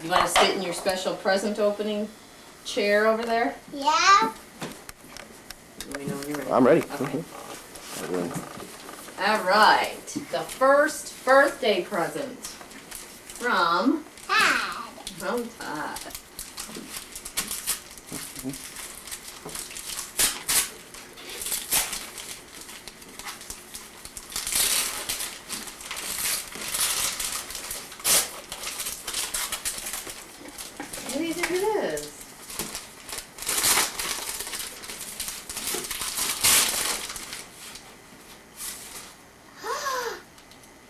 You want to sit in your special present opening chair over there? Yeah. Let me know when you're ready. I'm ready. Okay. All right. The first birthday present from Todd. What do you think it is?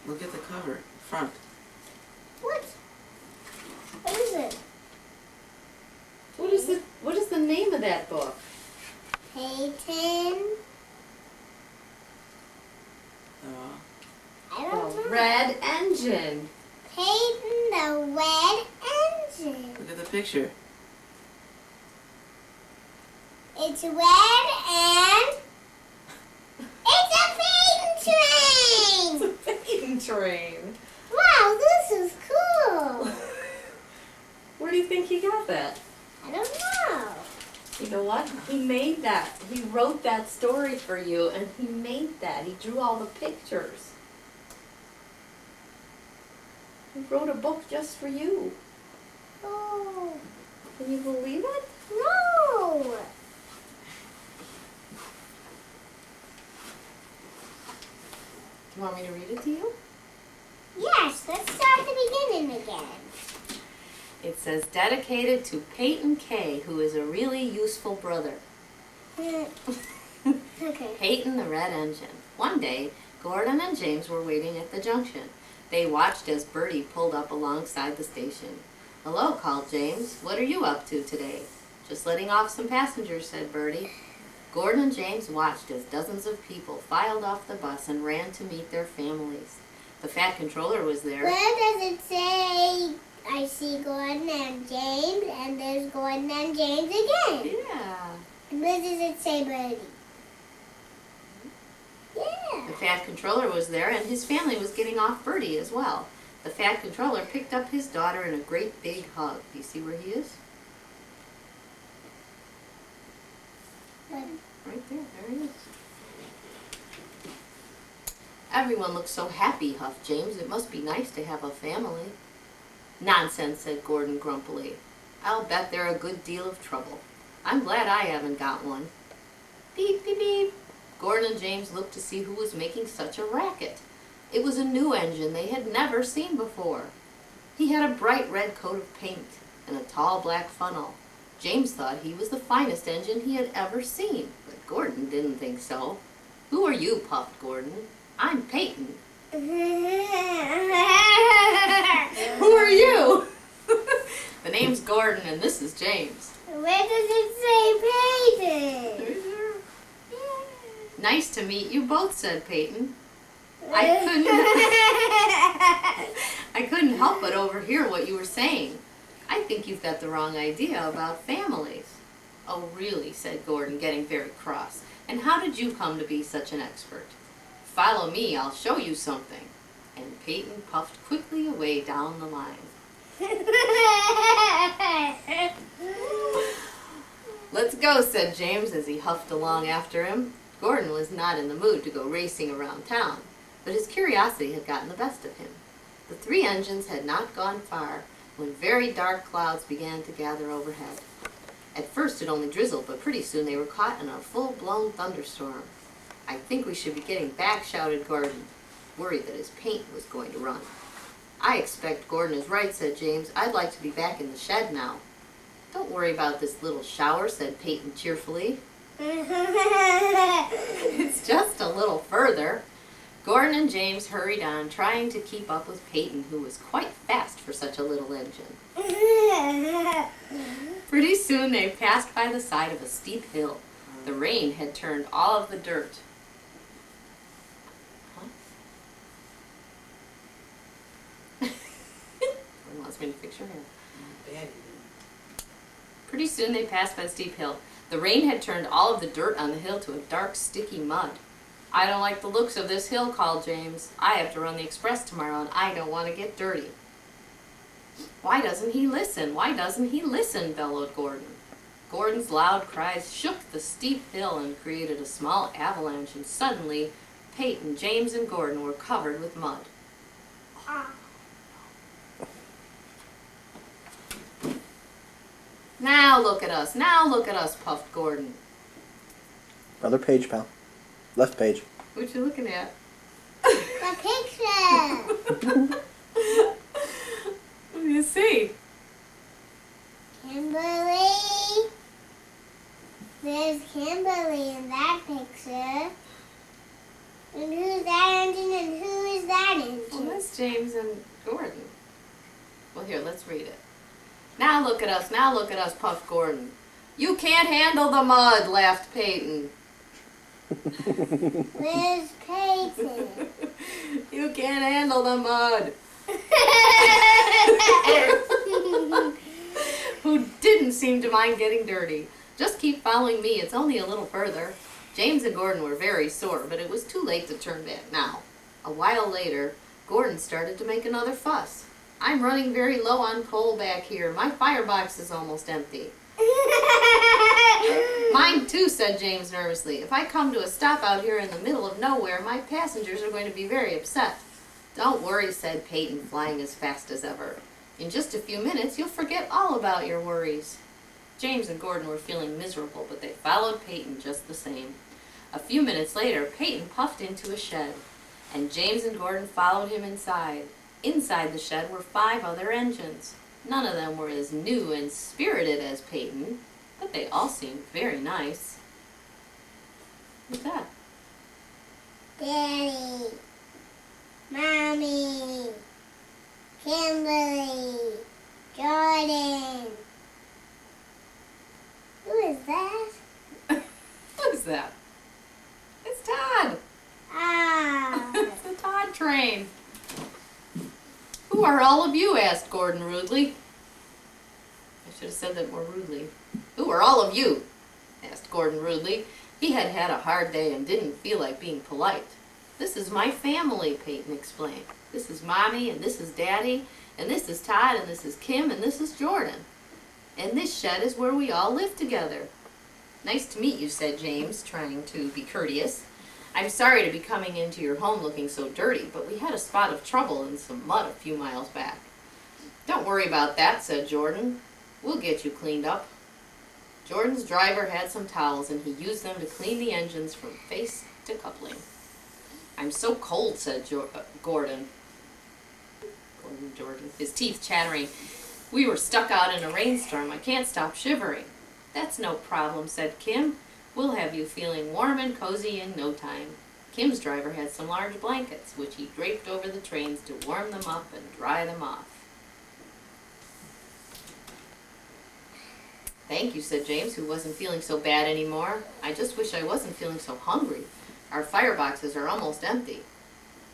Look at the cover, front. What? What is it? What is the name of that book? Payton. I don't know. Red Engine. Payton the Red Engine. Look at the picture. It's red and it's a Payton train. It's a Payton train. Wow, this is cool. Where do you think he got that? I don't know. You know what? He made that. He wrote that story for you, and he made that. He drew all the pictures. He wrote a book just for you. Oh, Can you believe it? no. Do you want me to read it to you? Yes, let's start the beginning again. It says, dedicated to Payton K., who is a really useful brother. Okay. Payton the Red Engine. One day, Gordon and James were waiting at the junction. They watched as Bertie pulled up alongside the station. Hello, called James. What are you up to today? Just letting off some passengers, said Bertie. Gordon and James watched as dozens of people filed off the bus and ran to meet their families. The fat controller was there. Where does it say I see Gordon and James, and there's Gordon and James again? Yeah. And where does it say Bertie? The Yeah. fat controller was there, and his family was getting off Bertie as well. The fat controller picked up his daughter in a great big hug. Do you see where he is? Right there. There he is. Everyone looks so happy, huffed James. It must be nice to have a family. Nonsense, said Gordon grumpily. I'll bet they're a good deal of trouble. I'm glad I haven't got one. Beep, beep, beep. Gordon and James looked to see who was making such a racket. It was a new engine they had never seen before. He had a bright red coat of paint and a tall black funnel. James thought he was the finest engine he had ever seen, but Gordon didn't think so. Who are you, puffed Gordon. I'm Payton. Who are you? The name's Gordon and this is James. Where does it say Payton? Nice to meet you both, said Payton. I couldn't help but overhear what you were saying. I think you've got the wrong idea about families. Oh, really, said Gordon, getting very cross. And how did you come to be such an expert? Follow me, I'll show you something. And Payton puffed quickly away down the line. Let's go, said James as he huffed along after him. Gordon was not in the mood to go racing around town, but his curiosity had gotten the best of him. The three engines had not gone far when very dark clouds began to gather overhead. At first it only drizzled, but pretty soon they were caught in a full-blown thunderstorm. I think we should be getting back, shouted Gordon, worried that his paint was going to run. I expect Gordon is right, said James. I'd like to be back in the shed now. Don't worry about this little shower, said Payton cheerfully. It's just a little further. Gordon and James hurried on, trying to keep up with Payton, who was quite fast for such a little engine. Pretty soon they passed by the side of a steep hill. The rain had turned all of the dirt. Gordon wants me to fix your hair. Pretty soon they passed by the steep hill. The rain had turned all of the dirt on the hill to a dark, sticky mud. I don't like the looks of this hill, called James. I have to run the express tomorrow, and I don't want to get dirty. Why doesn't he listen? Why doesn't he listen? Bellowed Gordon. Gordon's loud cries shook the steep hill and created a small avalanche, and suddenly Payton, James, and Gordon were covered with mud. Now look at us, puffed Gordon. Other page, pal. Left page. What you looking at? The picture. What do you see? Kimberly. There's Kimberly in that picture. And who's that engine and who is that Well, engine? that's James and Gordon. Well, here, let's read it. Now look at us, puffed Gordon. You can't handle the mud, laughed Payton. Where's Payton? You can't handle the mud. Who didn't seem to mind getting dirty. Just keep following me, it's only a little further. James and Gordon were very sore, but it was too late to turn back now. A while later, Gordon started to make another fuss. I'm running very low on coal back here. My firebox is almost empty. Mine too, said James nervously. If I come to a stop out here in the middle of nowhere, my passengers are going to be very upset. Don't worry, said Payton, flying as fast as ever. In just a few minutes, you'll forget all about your worries. James and Gordon were feeling miserable, but they followed Payton just the same. A few minutes later, Payton puffed into a shed, and James and Gordon followed him inside. Inside the shed were 5 other engines. None of them were as new and spirited as Payton, but they all seemed very nice. What's that? Daddy. Mommy. Kimberly. Jordan. Who is that? Who's that? It's Todd. Ah. It's the Todd train. Who are all of you? Asked Gordon rudely. I should have said that more rudely. Who are all of you? Asked Gordon rudely. He had had a hard day and didn't feel like being polite. This is my family, Payton explained. This is Mommy, and this is Daddy, and this is Todd, and this is Kim, and this is Jordan. And this shed is where we all live together. Nice to meet you, said James, trying to be courteous. I'm sorry to be coming into your home looking so dirty, but we had a spot of trouble and some mud a few miles back. Don't worry about that, said Jordan. We'll get you cleaned up. Jordan's driver had some towels, and he used them to clean the engines from face to coupling. I'm so cold, said Gordon, his teeth chattering. We were stuck out in a rainstorm. I can't stop shivering. That's no problem, said Kim. We'll have you feeling warm and cozy in no time. Kim's driver had some large blankets, which he draped over the trains to warm them up and dry them off. Thank you, said James, who wasn't feeling so bad anymore. I just wish I wasn't feeling so hungry. Our fireboxes are almost empty.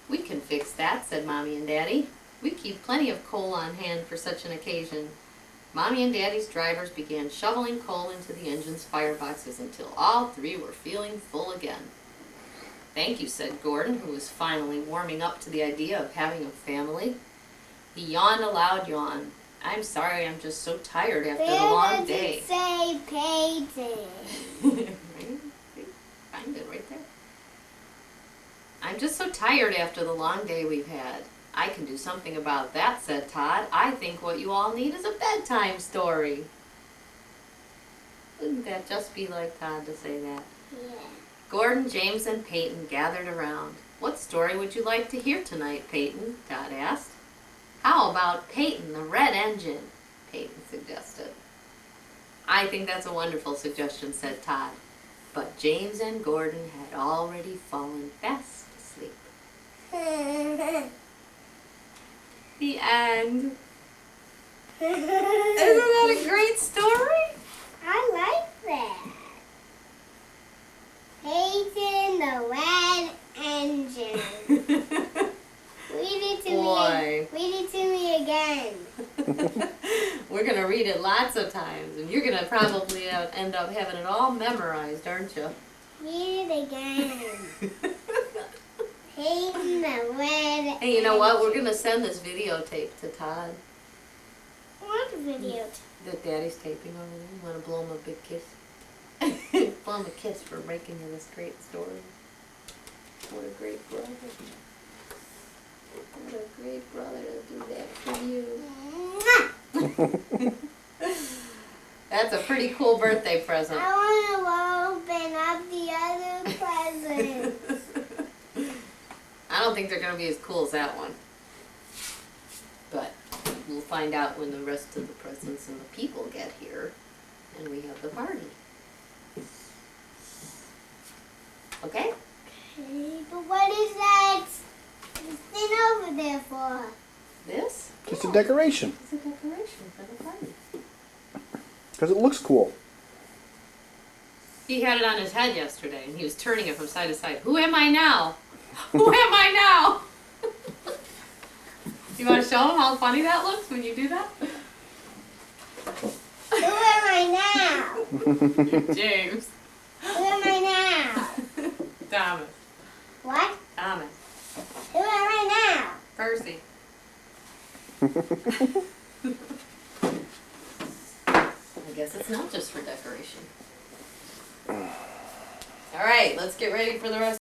We can fix that, said Mommy and Daddy. We keep plenty of coal on hand for such an occasion. Mommy and Daddy's drivers began shoveling coal into the engine's fireboxes until all 3 were feeling full again. Thank you, said Gordon, who was finally warming up to the idea of having a family. He yawned a loud yawn. I'm sorry, I'm just so tired after the long day. Where does it say Payton? Right? Find it right there. I'm just so tired after the long day we've had. I can do something about that, said Todd. I think what you all need is a bedtime story. Wouldn't that just be like Todd to say that? Yeah. Gordon, James, and Payton gathered around. What story would you like to hear tonight, Payton? Todd asked. How about Payton the Red Engine? Payton suggested. I think that's a wonderful suggestion, said Todd. But James and Gordon had already fallen fast asleep. The end. Isn't that a great story? I like that. Payton the Red Engine. Read it to Boy. me. Read it to me again. We're going to read it lots of times, and you're going to probably end up having it all memorized, aren't you? Read it again. Payton the Red Hey, you know what? We're Engine. going to send this videotape to Todd. What video? That Daddy's taping over there. You want to blow him a big kiss? Blow him a kiss for making you this great story. What a great brother. What a great brother to do that for you. That's a pretty cool birthday present. I want to open up the other presents. I don't think they're going to be as cool as that one. But we'll find out when the rest of the presents and the people get here and we have the party. Okay? Okay, but what is that thing over there for? This Just a decoration. is a decoration for the party. Because it looks cool. He had it on his head yesterday and he was turning it from side to side. Who am I now? Who am I now? You want to show him how funny that looks when you do that? Who am I now? James. Who am I now? Thomas. What? Thomas. Who am I now? Percy. I guess it's not just for decoration. All right, let's get ready for the rest